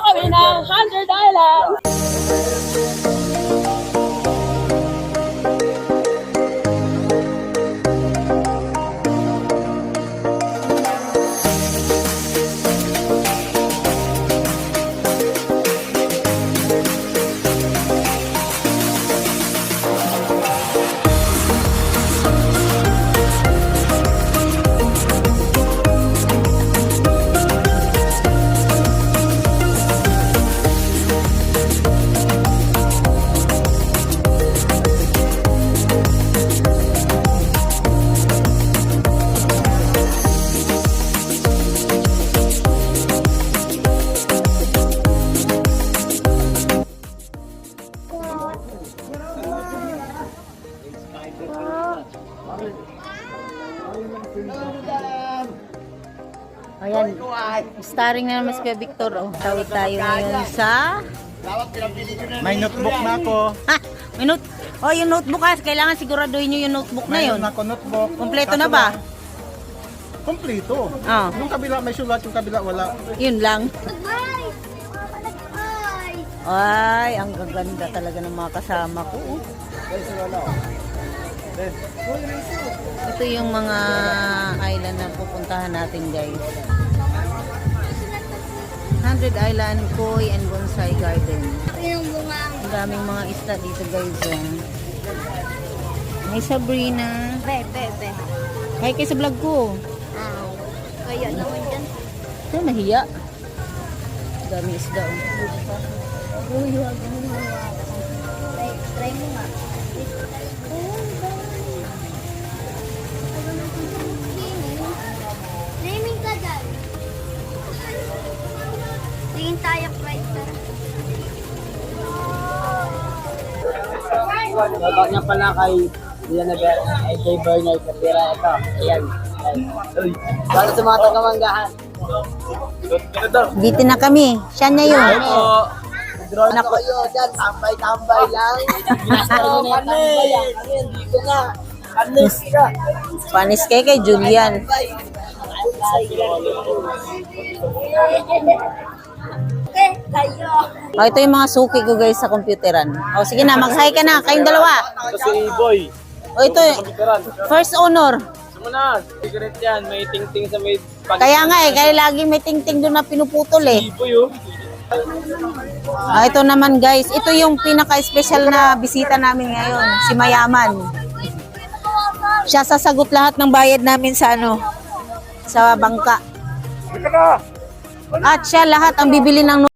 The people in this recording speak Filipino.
kami ng 100 Islands. Ayan, starring na naman si Kuya Victor. Oh. Tawid tayo ngayon sa... May notebook na ako. Ha! May oh, yung notebook ha. Kailangan siguraduhin nyo yung notebook na yun. Mayroon ako notebook. Kompleto na ba? Kompleto. Oh. Yung kabila may sulat, yung kabila wala. Yun lang. Ay, ang gaganda talaga ng mga kasama ko. Oh. Ito yung mga island na pupuntahan natin, guys. 100 Island, Koi and Bonsai Garden. Ang daming mga isla dito, guys. May Sabrina. Bebe. Hi kayo sa vlog ko. Kaya naman dyan. Ito, nahiya. Daming isda. Uy, wag mo hawakan. Try mo nga. Swimming ka dyan. Tingin tayo, right? Shoutout niya pala kay kay Bernard Kapira. Ito, ayan. Para sa mga taga-Manggahan. Dito na kami. Siya na yun. Drone na kayo dyan, tambay-tambay lang. Ginasaro na yung tambay yan. Ano yan, dito na. Anis ka. Panis kay Julian. Oh, ito yung mga suki ko, guys, sa computeran. Oh, sige na, mag-hi ka na. Kayong dalawa. Ito si Boy. Oh, ito, first honor. Sumuna, secret yan. May ting-ting sa may Kaya nga kaya lagi may ting-ting doon na pinuputol eh. Boy, oh. Ah, ito naman, guys, ito yung pinaka-special na bisita namin ngayon, si Mayaman. Siya sasagot lahat ng bayad namin sa sa bangka. At siya lahat ang bibili ng